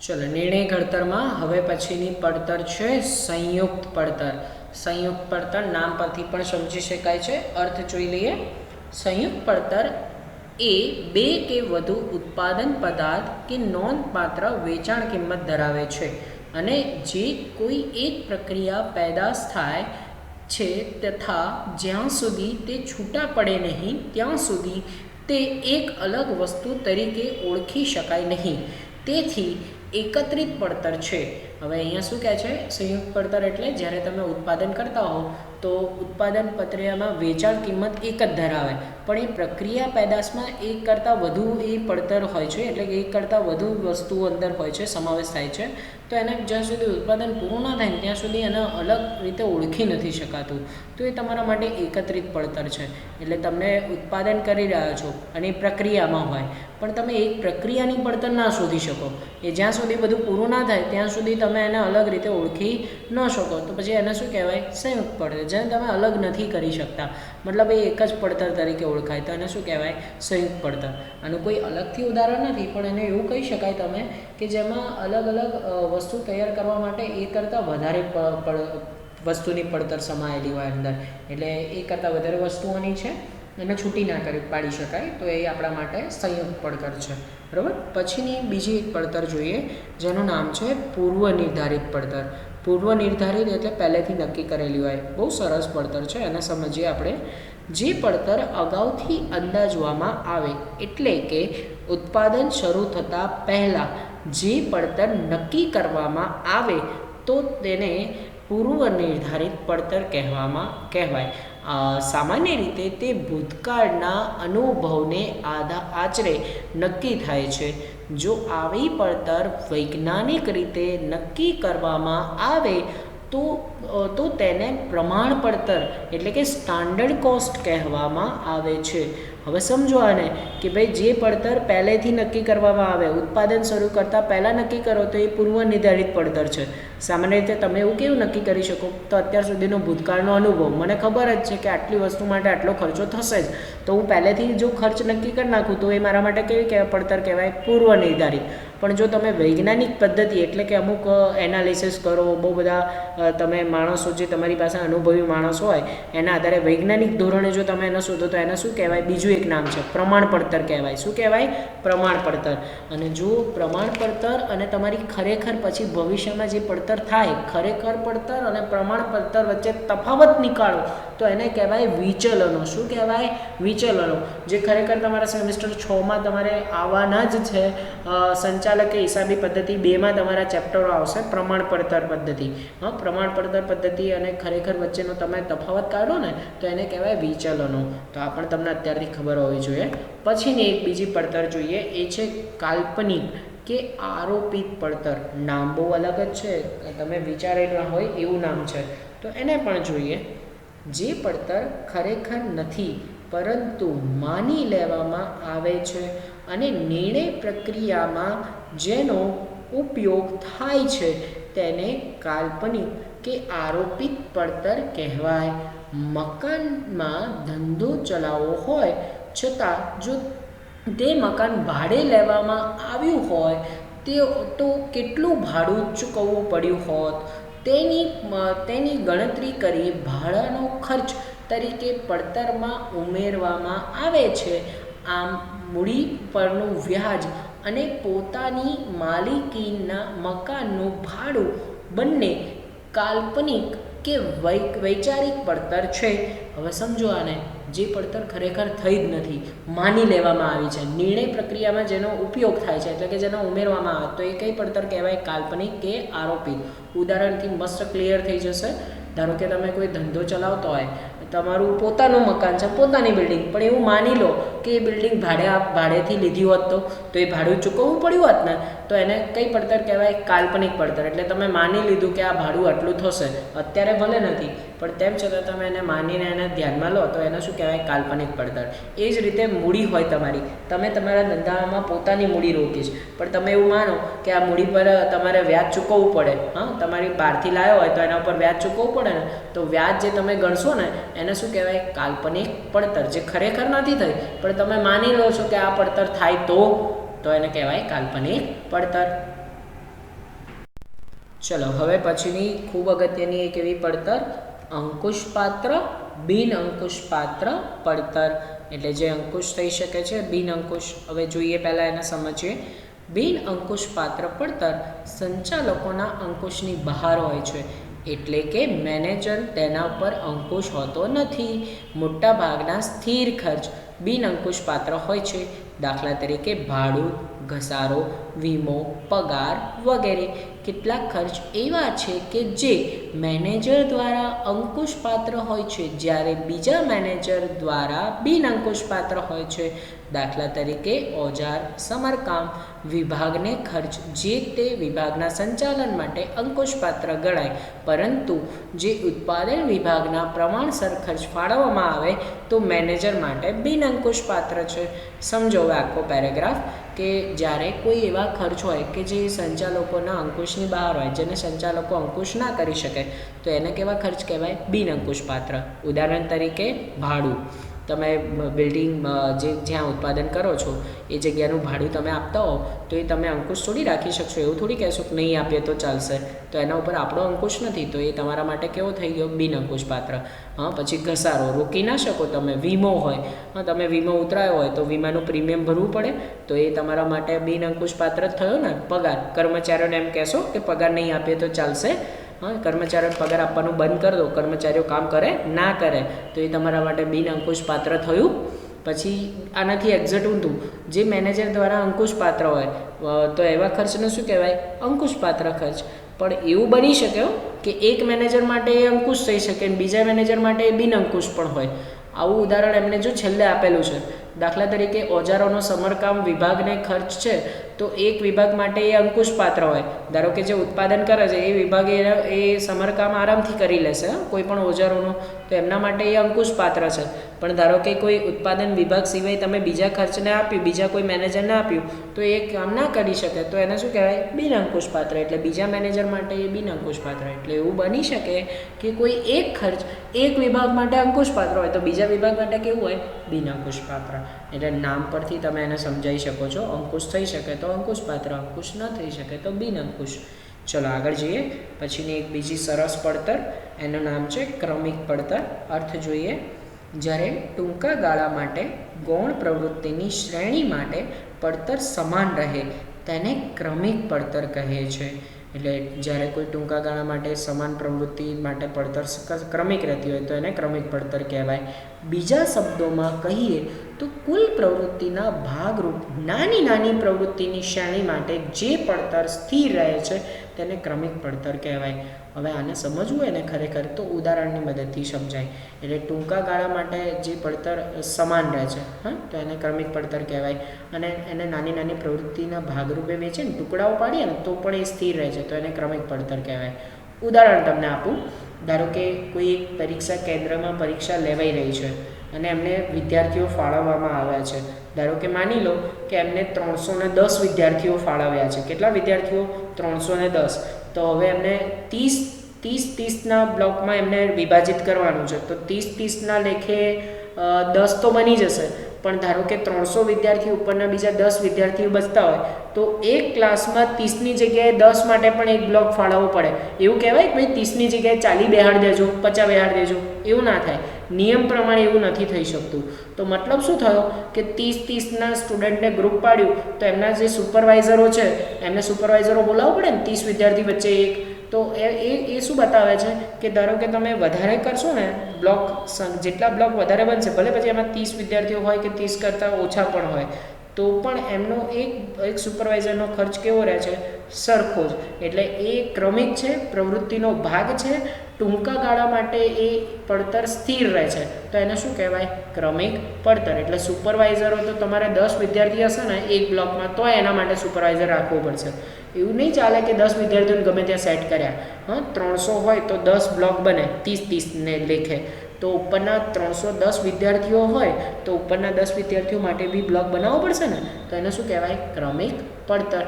ચલો, નિર્ણય ઘડતરમાં હવે પછીની પડતર છે સંયુક્ત પડતર. સંયુક્ત પડતર નામ પરથી પણ સમજી શકાય છે. અર્થ જોઈ લઈએ. સંયુક્ત પડતર એ બે કે વધુ ઉત્પાદન પદાર્થ કે નોંધપાત્ર વેચાણ કિંમત ધરાવે છે અને જે કોઈ એક પ્રક્રિયા પેદાશ થાય છે તથા જ્યાં સુધી તે છૂટા પડે નહીં ત્યાં સુધી તે એક અલગ વસ્તુ તરીકે ઓળખી શકાય નહીં. તેથી એકત્રિત પડતર છે. હવે અહીંયા શું કહે છે? સંયુક્ત પડતર એટલે જ્યારે તમે ઉત્પાદન કરતા હો તો ઉત્પાદન પ્રક્રિયામાં વેચાણ કિંમત એક જ ધરાવે, પણ એ પ્રક્રિયા પેદાશમાં એક કરતાં વધુ એ પડતર હોય છે, એટલે કે એક કરતાં વધુ વસ્તુઓ અંદર હોય છે, સમાવેશ થાય છે. તો એને જ્યાં સુધી ઉત્પાદન પૂરું ના થાય ત્યાં સુધી એને અલગ રીતે ઓળખી નથી શકાતું. તો એ તમારા માટે એકત્રિત પડતર છે. એટલે તમને ઉત્પાદન કરી રહ્યા છો અને એ પ્રક્રિયામાં હોય, પણ તમે એક પ્રક્રિયાની પડતર ના શોધી શકો. એ જ્યાં સુધી બધું પૂરું ના થાય ત્યાં સુધી તમે એને અલગ રીતે ઓળખી ન શકો, તો પછી એને શું કહેવાય? સંયુક્ત પડતર. જેને તમે અલગ નથી કરી શકતા, મતલબ એ એક જ પડતર તરીકે ઓળખાય, તો એને શું કહેવાય? સંયુક્ત પડતર. આનું કોઈ અલગથી ઉદાહરણ નથી, પણ એને એવું કહી શકાય તમે કે જેમાં અલગ અલગ વસ્તુ તૈયાર કરવા માટે એક કરતાં વધારે વસ્તુની પડતર સમાયેલી હોય અંદર, એટલે એક કરતાં વધારે વસ્તુઓની છે એને છૂટી ના કરી પાડી શકાય, તો એ આપણા માટે સંયુક્ત પડતર છે. બરાબર. પછીની બીજી એક પડતર જોઈએ, જેનું નામ છે પૂર્વ નિર્ધારિત પડતર. પૂર્વ નિર્ધારિત એટલે પહેલેથી નક્કી કરેલી હોય. બહુ સરસ પડતર છે, એને સમજીએ આપણે. જે પડતર અગાઉથી અંદાજવામાં આવે, એટલે કે ઉત્પાદન શરૂ થતાં પહેલાં જે પડતર નક્કી કરવામાં આવે તો તેને પૂર્વ નિર્ધારિત પડતર કહેવાય. સામાન્ય રીતે તે ભૂતકાળના અનુભવને આચરે નક્કી થાય છે. જો આવી પડતર વૈજ્ઞાનિક રીતે નક્કી કરવામાં આવે તો તેને પ્રમાણ પડતર એટલે કે સ્ટાન્ડર્ડ કોસ્ટ કહેવામાં આવે છે. હવે સમજો આને કે ભાઈ જે પડતર પહેલેથી નક્કી કરવામાં આવે, ઉત્પાદન શરૂ કરતાં પહેલાં નક્કી કરો તો એ પૂર્વ નિર્ધારિત પડતર છે. સામાન્ય રીતે તમે એવું કેવું નક્કી કરી શકો? તો અત્યાર સુધીનો ભૂતકાળનો અનુભવ, મને ખબર જ છે કે આટલી વસ્તુ માટે આટલો ખર્ચો થશે જ, તો હું પહેલેથી જો ખર્ચ નક્કી કરી નાખું તો એ મારા માટે કેવી પડતર કહેવાય? પૂર્વ નિર્ધારિત. પણ જો તમે વૈજ્ઞાનિક પદ્ધતિ એટલે કે અમુક એનાલિસિસ કરો, બહુ બધા તમે માણસો જે તમારી પાસે અનુભવી માણસ હોય એના આધારે વૈજ્ઞાનિક ધોરણે જો તમે એને શોધો તો એને શું કહેવાય? બીજું એક નામ છે પ્રમાણ પડતર કહેવાય. શું કહેવાય? પ્રમાણ પડતર. અને જો પ્રમાણ પડતર અને તમારી ખરેખર પછી ભવિષ્યમાં જે પડતર થાય, ખરેખર પડતર અને પ્રમાણ પડતર વચ્ચે તફાવત નીકાળો તો એને કહેવાય વિચલનો. શું કહેવાય? વિચલનો. જે ખરેખર તમારા સેમેસ્ટર 6માં તમારે આવવાના જ છે. સંચાલક હિસાબી પદ્ધતિ 2માં તમારા ચેપ્ટરો આવશે પ્રમાણ પડતર પદ્ધતિ. પ્રમાણ પડતર પદ્ધતિ અને ખરેખર વચ્ચેનો તમે તફાવત કાઢો ને તો એને કહેવાય વિચલનો. તો આ પણ તમને અત્યારથી ખબર હોવી જોઈએ. પછીની એક બીજી પડતર જોઈએ, એ છે કાલ્પનિક કે આરોપિત પડતર. નામ બહુ અલગ જ છે, તમે વિચારેલા હોય એવું નામ છે, તો એને પણ જોઈએ. જે પડતર ખરેખર નથી પરંતુ માની લેવામાં આવે છે અને નિર્ણય પ્રક્રિયામાં જેનો ઉપયોગ થાય છે તેને કાલ્પનિક કે આરોપિત પડતર કહેવાય. મકાનમાં ધંધો ચલાવવો હોય છતાં જો તે મકાન ભાડે લેવામાં આવ્યું હોય તો કેટલું ભાડું ચૂકવવું પડ્યું હોત તેની ગણતરી કરી ભાડાનો ખર્ચ તરીકે પડતરમાં ઉમેરવામાં આવે છે. આમ મૂડી પરનું વ્યાજ અને પોતાની માલિકીના મકાનનું ભાડું બંને કાલ્પનિક કે વૈચારિક પડતર છે. હવે સમજો આને, જે પડતર ખરેખર થઈ જ નથી, માની લેવામાં આવી છે, નિર્ણય પ્રક્રિયામાં જેનો ઉપયોગ થાય છે, એટલે કે જેનો ઉમેરવામાં આવે, તો એ કઈ પડતર કહેવાય? કાલ્પનિક કે આરોપિત. ઉદાહરણથી મસ્ત ક્લિયર થઈ જશે. ધારો કે તમે કોઈ ધંધો ચલાવતો હોય, તમારું પોતાનું મકાન છે, પોતાની બિલ્ડિંગ, પણ એવું માની લો કે એ બિલ્ડિંગ ભાડેથી લીધી હોત તો એ ભાડું ચૂકવવું પડ્યું હોત ને, તો એને કઈ પડતર કહેવાય? કાલ્પનિક પડતર. એટલે તમે માની લીધું કે આ ભાડું આટલું થશે, અત્યારે ભલે નથી, પણ તેમ છતાં તમે એને માનીને એને ધ્યાનમાં લો તો એને શું કહેવાય? કાલ્પનિક પડતર. એ જ રીતે મૂડી હોય તમારી, તમે તમારા ધંધામાં પોતાની મૂડી રોકી છે, પણ તમે એવું માનો કે આ મૂડી પર તમારે વ્યાજ ચૂકવવું પડે. હા, તમારી બહારથી લાવ્યો હોય તો એના ઉપર વ્યાજ ચૂકવવું પડે ને, તો વ્યાજ જે તમે ગણશો ને એને શું કહેવાય? કાલ્પનિક પડતર. જે ખરેખર નથી થઈ પણ તમે માની લો છો કે આ પડતર થાય તો એને કહેવાય કાલ્પનિક પડતર. ચલો હવે પછીની ખૂબ અગત્યની એક એવી પડતર, અંકુશપાત્ર, બિન અંકુશપાત્ર પડતર. એટલે જે અંકુશ થઈ શકે છે, બિન અંકુશ. હવે જોઈએ પહેલાં એને સમજીએ. બિન અંકુશપાત્ર પડતર સંચાલકોના અંકુશની બહાર હોય છે, એટલે કે મેનેજર તેના પર અંકુશ હોતો નથી. મોટા ભાગના સ્થિર ખર્ચ બિન અંકુશપાત્ર હોય છે. દાખલા તરીકે ભાડું, ઘસારો, વીમો, પગાર વગેરે. કેટલાક ખર્ચ એવા છે કે જે મેનેજર દ્વારા અંકુશપાત્ર હોય છે, જ્યારે બીજા મેનેજર દ્વારા બિન અંકુશપાત્ર હોય છે. દાખલા તરીકે ઓજાર, સમારકામ. વિભાગને ખર્ચ જે તે વિભાગના સંચાલન માટે અંકુશપાત્ર ગણાય, પરંતુ જે ઉત્પાદન વિભાગના પ્રમાણસર ખર્ચ ફાળવવામાં આવે તો મેનેજર માટે બિન અંકુશપાત્ર છે. સમજો હવે આખો પેરેગ્રાફ કે જ્યારે કોઈ એવા ખર્ચ હોય કે જે સંચાલકોના અંકુશની બહાર હોય, જેને સંચાલકો અંકુશ ના કરી શકે, તો એને કેવા ખર્ચ કહેવાય? બિન અંકુશપાત્ર. ઉદાહરણ તરીકે ભાડું. તમે બિલ્ડિંગ જ્યાં ઉત્પાદન કરો છો એ જગ્યાનું ભાડું તમે આપતા હો તો એ તમે અંકુશ થોડી રાખી શકશો. એવું થોડી કહેશો કે નહીં આપીએ તો ચાલશે, તો એના ઉપર આપણો અંકુશ નથી, તો એ તમારા માટે કેવો થઈ ગયો? બિન અંકુશપાત્ર. હા, પછી ઘસારો રોકી ના શકો તમે. વીમો હોય, હા, તમે વીમો ઉતરાયો હોય તો વીમાનું પ્રીમિયમ ભરવું પડે, તો એ તમારા માટે બિન અંકુશપાત્ર જ થયો ને. પગાર, કર્મચારીઓને એમ કહેશો કે પગાર નહીં આપીએ તો ચાલશે, હા, કર્મચારીઓને પગાર આપવાનું બંધ કરી દો, કર્મચારીઓ કામ કરે ના કરે, તો એ તમારા માટે બિન અંકુશપાત્ર થયું. પછી આનાથી એક્ઝેક્ટ ઊંધું, જે મેનેજર દ્વારા અંકુશપાત્ર હોય તો એવા ખર્ચને શું કહેવાય? અંકુશપાત્ર ખર્ચ. પણ એવું બની શકે કે એક મેનેજર માટે એ અંકુશ થઈ શકે અને બીજા મેનેજર માટે એ બિન અંકુશ પણ હોય. આવું ઉદાહરણ એમને જો છેલ્લે આપેલું છે. દાખલા તરીકે ઓજારોનો સમારકામ વિભાગને ખર્ચ છે, તો એક વિભાગ માટે એ અંકુશપાત્ર હોય. ધારો કે જે ઉત્પાદન કરે છે એ વિભાગે એ સમારકામ આરામથી કરી લેશે કોઈ પણ ઓજારોનું, તો એમના માટે એ અંકુશપાત્ર છે. પણ ધારો કે કોઈ ઉત્પાદન વિભાગ સિવાય તમે બીજા ખર્ચને આપ્યું, બીજા કોઈ મેનેજરને આપ્યું, તો એ કામ ના કરી શકે, તો એને શું કહેવાય? બિન અંકુશપાત્ર. એટલે બીજા મેનેજર માટે એ બિન અંકુશપાત્ર. એટલે એવું બની શકે કે કોઈ એક ખર્ચ એક વિભાગ માટે અંકુશપાત્ર હોય તો બીજા વિભાગ માટે કેવું હોય? બિન અંકુશપાત્ર. એટલે નામ પરથી તમે એને સમજાવી શકો છો. અંકુશ થઈ શકે તો અંકુશપાત્ર, અંકુશ ન થઈ શકે તો બિન અંકુશ. ચલો આગળ જઈએ. પછીની એક બીજી સરસ પડતર, એનું નામ છે ક્રમિક પડતર. અર્થ જોઈએ. જ્યારે ટૂંકા ગાળા માટે ગૌણ પ્રવૃત્તિની શ્રેણી માટે પડતર સમાન રહે તેને ક્રમિક પડતર કહે છે. એટલે જ્યારે કોઈ ટૂંકા ગાળા માટે સમાન પ્રવૃત્તિ માટે પડતર ક્રમિક રહેતી હોય તો એને ક્રમિક પડતર કહેવાય. બીજા શબ્દોમાં કહીએ તો કુલ પ્રવૃત્તિના ભાગરૂપ નાની નાની પ્રવૃત્તિની શ્રેણી માટે જે પડતર સ્થિર રહે છે તેને ક્રમિક પડતર કહેવાય. હવે આને સમજવું હોય ને ખરેખર તો ઉદાહરણની મદદથી સમજાય. એટલે ટૂંકા ગાળા માટે જે પડતર સમાન રહે છે, હા, તો એને ક્રમિક પડતર કહેવાય. અને એને નાની નાની પ્રવૃત્તિના ભાગરૂપે વેચે ને ટુકડાઓ પાડીએ ને તો પણ એ સ્થિર રહે છે, તો એને ક્રમિક પડતર કહેવાય. ઉદાહરણ તમને આપું. ધારો કે કોઈ એક પરીક્ષા કેન્દ્રમાં પરીક્ષા લેવાઈ રહી છે અને એમને વિદ્યાર્થીઓ ફાળવવામાં આવ્યા છે. ધારો કે માની લો કે એમને 310 વિદ્યાર્થીઓ ફાળવ્યા છે. કેટલા વિદ્યાર્થીઓ? 310. તો હવે એમને 30-30ના બ્લોકમાં એમને વિભાજિત કરવાનું છે. તો 30-30ના લેખે 10 તો બની જશે, પણ ધારો કે 300 વિદ્યાર્થી ઉપરના બીજા 10 વિદ્યાર્થીઓ બચતા હોય તો એક ક્લાસમાં 30ની જગ્યાએ 10 માટે પણ એક બ્લોક ફાળવવો પડે. એવું કહેવાય કે ભાઈ 30ની જગ્યાએ 40 બેહાડ દેજો, 50 બેહાડ દેજો, એવું ના થાય. નિયમ પ્રમાણે એવું નથી થઈ શકતું. તો મતલબ શું થયો કે 30-30ના સ્ટુડન્ટને ગ્રુપ પાડ્યું તો એમના જે સુપરવાઇઝરો છે એમને સુપરવાઇઝરો બોલાવવું પડે ને 30 વિદ્યાર્થી વચ્ચે એક. તો એ શું બતાવે છે કે ધારો કે તમે વધારે કરશો ને બ્લોક, જેટલા બ્લોક વધારે બનશે, ભલે પછી એમાં 30 વિદ્યાર્થીઓ હોય કે 30 કરતાં ઓછા પણ હોય, તો પણ એમનો એક સુપરવાઇઝરનો ખર્ચ કેવો રહે છે? સરખો જ. એટલે એ ક્રમિક છે, પ્રવૃત્તિનો ભાગ છે, ટૂંકા ગાળા માટે એ પડતર સ્થિર રહે છે, તો એને શું કહેવાય? ક્રમિક પડતર. એટલે સુપરવાઇઝરો તો તમારે 10 વિદ્યાર્થી હશે ને એક બ્લોકમાં, તો એના માટે સુપરવાઇઝર રાખવો પડશે. એવું નહીં ચાલે કે 10 વિદ્યાર્થીઓને ગમે ત્યાં સેટ કર્યા. 300 હોય તો 10 બ્લોક બને 30-30ને લેખે, તો ઉપરના 310 વિદ્યાર્થીઓ હોય તો ઉપરના 10 વિદ્યાર્થીઓ માટે બી બ્લોક બનાવવો પડશે ને, તો એને શું કહેવાય? ક્રમિક પડતર.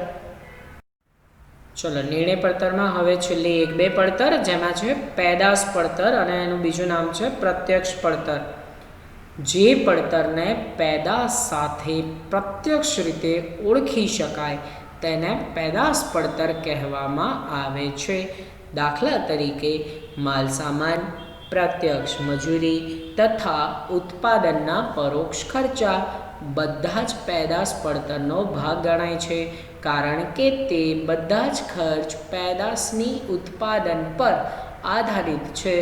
ચલો, નિર્ણય પડતરમાં હવે છેલ્લી 1-2 પડતર, જેમાં છે પેદાશ પડતર અને એનું બીજું નામ છે પ્રત્યક્ષ પડતર. જે પડતરને પેદાશ સાથે પ્રત્યક્ષ રીતે ઓળખી શકાય તેને પેદાશ પડતર કહેવામાં આવે છે. દાખલા તરીકે માલસામાન, પ્રત્યક્ષ મજૂરી તથા ઉત્પાદનના પરોક્ષ ખર્ચા બધા જ પેદાશ પડતરનો ભાગ ગણાય છે, કારણ કે તે બધા જ ખર્ચ પેદાશની ઉત્પાદન પર આધારિત છે.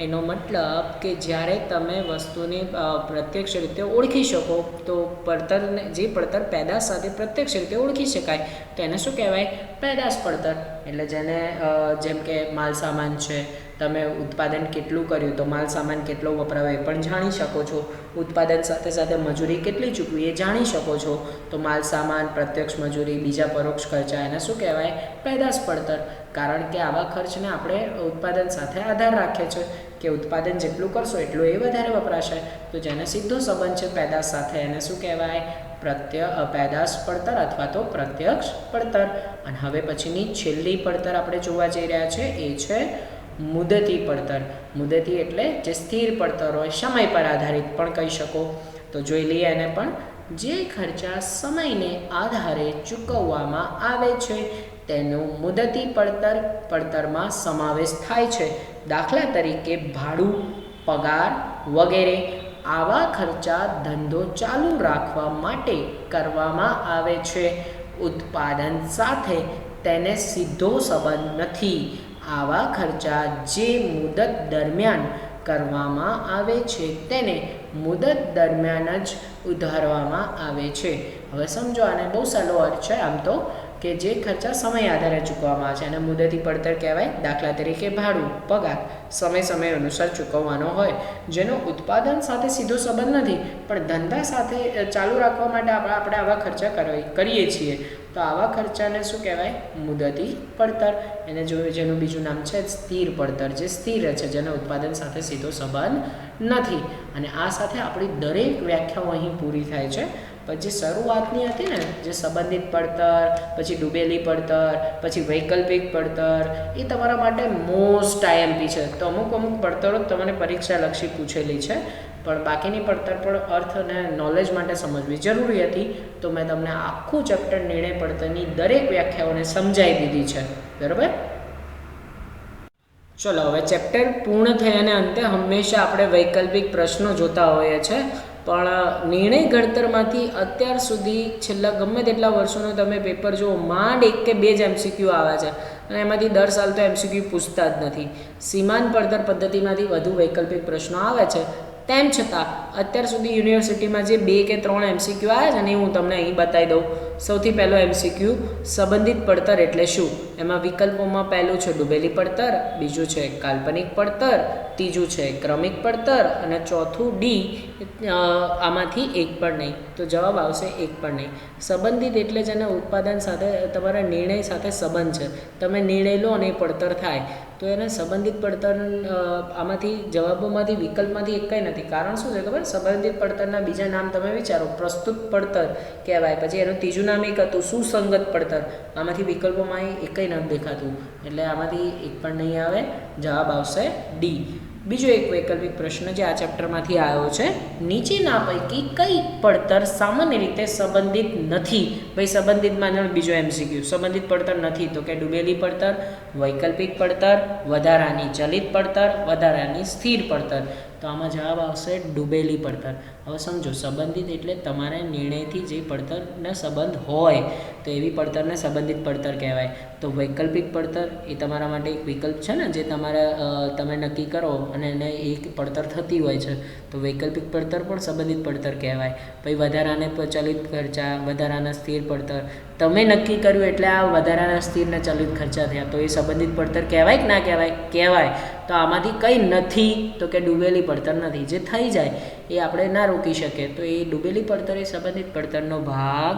એનો મતલબ કે જ્યારે તમે વસ્તુને પ્રત્યક્ષ રીતે ઓળખી શકો તો પડતરને, જે પડતર પેદાશ સાથે પ્રત્યક્ષ રીતે ઓળખી શકાય તો એને શું કહેવાય? પેદાશ પડતર. એટલે જેમ કે માલ સામાન છે, તમે ઉત્પાદન કેટલું કર્યું તો માલ સામાન કેટલો વપરાયો એ પણ જાણી શકો છો. ઉત્પાદન સાથે સાથે મજૂરી કેટલી ચૂકવી એ જાણી શકો છો. તો માલ સામાન, પ્રત્યક્ષ મજૂરી, બીજા પરોક્ષ ખર્ચા, એને શું કહેવાય? પેદાશ પડતર. કારણ કે આવા ખર્ચને આપણે ઉત્પાદન સાથે આધાર રાખીએ છીએ કે ઉત્પાદન જેટલું કરશો એટલું એ વધારે વપરાશે. તો જેને સીધો સંબંધ છે પેદાશ સાથે એને શું કહેવાય? પેદાશ પડતર અથવા તો પ્રત્યક્ષ પડતર. અને હવે પછીની છેલ્લી પડતર આપણે જોવા જઈ રહ્યા છે એ છે મુદતી પડતર. મુદતી એટલે જે સ્થિર પડતર હોય, સમય પર આધારિત પણ કહી શકો. તો જોઈ લઈએ એને પણ. જે ખર્ચા સમયને આધારે ચૂકવવામાં આવે છે તેનું મુદતી પડતરમાં સમાવેશ થાય છે. દાખલા તરીકે ભાડું, પગાર વગેરે. આવા ખર્ચા ધંધો ચાલુ રાખવા માટે કરવામાં આવે છે. ઉત્પાદન સાથે તેને સીધો સંબંધ નથી. આવા ખર્ચા જે મુદત દરમિયાન કરવામાં આવે છે તેને મુદત દરમિયાન જ ઉધારવામાં આવે છે. હવે સમજો, આને બહુ સહેલો અર્થ છે આમ તો, કે જે ખર્ચા સમય આધારે ચૂકવવામાં આવે છે અને મુદતી પડતર કહેવાય. દાખલા તરીકે ભાડું, પગાર સમય અનુસાર ચૂકવવાનો હોય, જેનો ઉત્પાદન સાથે સીધો સંબંધ નથી, પણ ધંધા સાથે ચાલુ રાખવા માટે આપણે આવા ખર્ચા કરીએ છીએ. તો આવા ખર્ચાને શું કહેવાય? મુદતી પડતર. એને જોયું, જેનું બીજું નામ છે સ્થિર પડતર, જે સ્થિર છે, જેનો ઉત્પાદન સાથે સીધો સંબંધ નથી. અને આ સાથે આપણી દરેક વ્યાખ્યાઓ અહીં પૂરી થાય છે. પછી શરૂઆતની હતી ને, જે સંબંધિત પડતર, પછી ડૂબેલી પડતર, પછી વૈકલ્પિક પડતર, એ તમારા માટે મોસ્ટ આઈએમપી છે. તો અમુક પડતરો તમને પરીક્ષાલક્ષી પૂછેલી છે, પણ બાકીની પડતર પણ અર્થ અને નોલેજ માટે સમજવી જરૂરી હતી. તો મેં તમને આખું ચેપ્ટર નિર્ણય પડતરની દરેક વ્યાખ્યાઓને સમજાવી દીધી છે. બરાબર? ચલો, હવે ચેપ્ટર પૂર્ણ થયાને અંતે હંમેશા આપણે વૈકલ્પિક પ્રશ્નો જોતા હોઈએ છીએ, પણ નિર્ણય ઘડતરમાંથી અત્યાર સુધી છેલ્લા ગમે તેટલા વર્ષોનું તમે પેપર જુઓ, માંડ 1 કે 2 જ MCQ આવે છે અને એમાંથી દર સાલ તો MCQ પૂછતા જ નથી. સીમાંત પડતર પદ્ધતિમાંથી વધુ વૈકલ્પિક પ્રશ્નો આવે છે. તેમ છતાં અત્યાર સુધી યુનિવર્સિટીમાં જે 2 કે 3 MCQ આવ્યા છે ને, હું તમને અહીં બતાવી દઉં. સૌથી પહેલો MCQ, સંબંધિત પડતર એટલે શું? એમાં વિકલ્પોમાં પહેલું છે ડૂબેલી પડતર, બીજું છે કાલ્પનિક પડતર, ત્રીજું છે ક્રમિક પડતર અને ચોથું ડી. આમાંથી એક પણ નહીં. તો જવાબ આવશે એક પણ નહીં. સંબંધિત એટલે જેના ઉત્પાદન સાથે તમારા નિર્ણય સાથે સંબંધ છે. તમે નિર્ણય લો અને એ પડતર થાય, તો એને સંબંધિત પડતર. આમાંથી જવાબોમાંથી વિકલ્પમાંથી એક કંઈ નથી. કારણ શું છે ખબર? સંબંધિત પડતરના બીજા નામ તમે વિચારો. પ્રસ્તુત પડતર કહેવાય. પછી એનું ત્રીજું નામ એક હતું સુસંગત પડતર. આમાંથી વિકલ્પોમાં એક કંઈ નથી દેખાતું, એટલે આમાંથી એક પણ નહીં આવે. જવાબ આવશે ડી. બીજો એક વૈકલ્પિક પ્રશ્ન જે આ ચેપ્ટરમાંથી આવ્યો છે, નીચેના પૈકી કઈ પડતર સામાન્ય રીતે સંબંધિત નથી? ભાઈ સંબંધિતમાં બીજો MCQ, સંબંધિત પડતર નથી તો કે ડૂબેલી પડતર, વૈકલ્પિક પડતર, વધારાની ચલિત પડતર, વધારાની સ્થિર પડતર. તો આમાં જવાબ આવશે ડૂબેલી પડતર. હવે સમજો સંબંધિત એટલે તમારા નિર્ણયથી જે પડતરને સંબંધ હોય તો એવી પડતરને સંબંધિત પડતર કહેવાય. તો વૈકલ્પિક પડતર એ તમારા માટે એક વિકલ્પ છે ને, જે તમે નક્કી કરો અને એને એક પડતર થતી હોય છે, તો વૈકલ્પિક પડતર પણ સંબંધિત પડતર કહેવાય. પછી વધારાને ચલિત ખર્ચા, વધારાના સ્થિર પડતર, તમે નક્કી કર્યું એટલે આ વધારાના સ્થિરને ચલિત ખર્ચા થયા, તો એ સંબંધિત પડતર કહેવાય કે ના કહેવાય? કહેવાય. તો આમાંથી કંઈ નથી તો કે ડૂબેલી પડતર નથી. જે થઈ જાય એ આપણે ના રોકી શકીએ, તો એ ડૂબેલી પડતર એ સંબંધિત પડતરનો ભાગ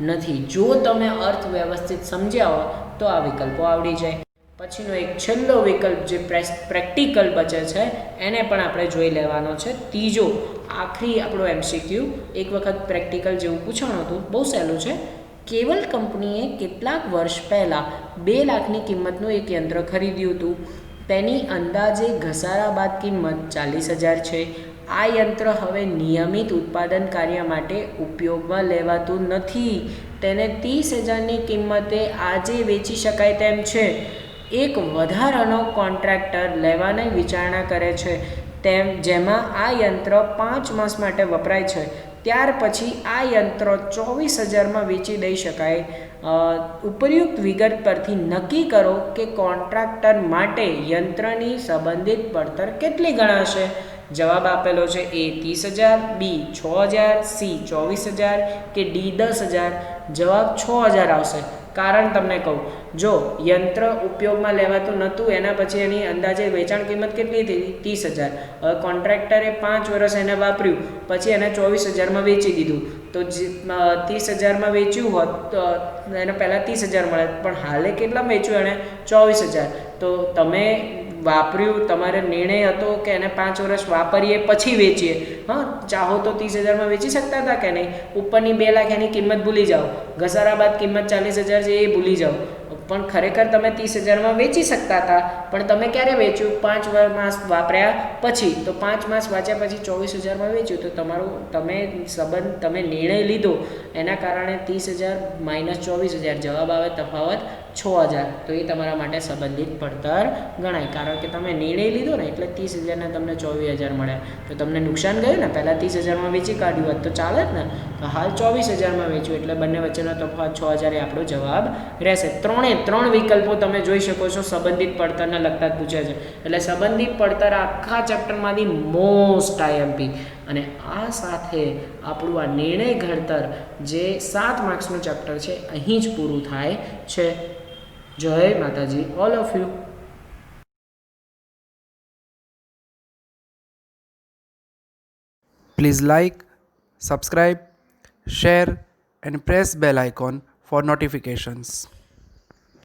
નથી. જો તમે અર્થ વ્યવસ્થિત સમજ્યા હો તો આ વિકલ્પો આવડી જાય. પછીનો એક છેલ્લો વિકલ્પ જે પ્રેક્ટિકલ બચે છે એને પણ આપણે જોઈ લેવાનો છે. ત્રીજો આખરી આપણો MCQ, એક વખત પ્રેક્ટિકલ જેવું પૂછાણું હતું, બહુ સહેલું છે. કેવલ કંપનીએ કેટલાક વર્ષ પહેલાં 2 લાખની કિંમતનું એક યંત્ર ખરીદ્યું હતું. તેની અંદાજે ઘસારા બાદ કિંમત 40,000 છે. આ યંત્ર હવે નિયમિત ઉત્પાદન કાર્ય માટે ઉપયોગમાં લેવાતું નથી. તેને 30,000ની કિંમતે આજે વેચી શકાય તેમ છે. એક વધારાનો કોન્ટ્રાક્ટર લેવાની વિચારણા કરે છે, જેમાં આ યંત્ર 5 માસ માટે વપરાય છે. ત્યાર પછી આ યંત્ર 24,000માં વેચી દઈ શકાય. ઉપયુક્ત વિગત પરથી નક્કી કરો કે કોન્ટ્રાક્ટર માટે યંત્રની સંબંધિત પડતર કેટલી ગણાશે. જવાબ આપેલો છે A 30,000, B 6,000, C 24,000 કે D 10,000. જવાબ 6,000 આવશે. કારણ તમને કહું, જો યંત્ર ઉપયોગમાં લેવાતું નહોતું, એના પછી એની અંદાજે વેચાણ કિંમત કેટલી થઈ? 30,000. હવે કોન્ટ્રાક્ટરે 5 વર્ષ એને વાપર્યું, પછી એને 24,000માં વેચી દીધું. તો 30,000માં વેચ્યું હોત તો એને પહેલાં 30,000 મળે, પણ હાલે કેટલા વેચ્યું એણે? 24,000. તો તમે વાપર્યું, તમારો નિર્ણય હતો કે એને 5 વર્ષ વાપરીએ પછી વેચીએ. ચાહો તો 30,000માં વેચી શકતા હતા કે નહીં? ઉપરની 2 લાખ એની કિંમત ભૂલી જાઓ, ઘસારા બાદ કિંમત 40,000 છે એ ભૂલી જાઓ. પણ ખરેખર તમે 30,000માં વેચી શકતા હતા, પણ તમે ક્યારે વેચ્યું? 5 માસ વાપર્યા પછી. તો 5 માસ વાંચ્યા પછી 24,000માં વેચ્યું, તો તમે નિર્ણય લીધો એના કારણે 30,000 - 24,000 જવાબ આવે તફાવત 6,000. તો એ તમારા માટે સંબંધિત પડતર ગણાય, કારણ કે તમે નિર્ણય લીધો ને એટલે 30,000ના તમને 24,000 મળ્યા. તો તમને નુકસાન ગયું ને, પહેલાં 30,000માં વેચી કાઢ્યું હોત તો ચાલે જ ને. તો હાલ 24,000માં વેચ્યું એટલે બંને વચ્ચેનો તફાવત 6,000 એ આપણો જવાબ રહેશે. 3 વિકલ્પો તમે જોઈ શકો છો સંબંધિત પડતરને લગતા જ પૂછ્યા છે. એટલે સંબંધિત પડતર આખા ચેપ્ટરમાંથી મોસ્ટ IMP. અને આ સાથે આપણું આ નિર્ણય ઘડતર જે 7 માર્ક્સનું ચેપ્ટર છે અહીં જ પૂરું થાય છે. જય માતાજી, all of you. Please like, subscribe, share and press bell icon for notifications.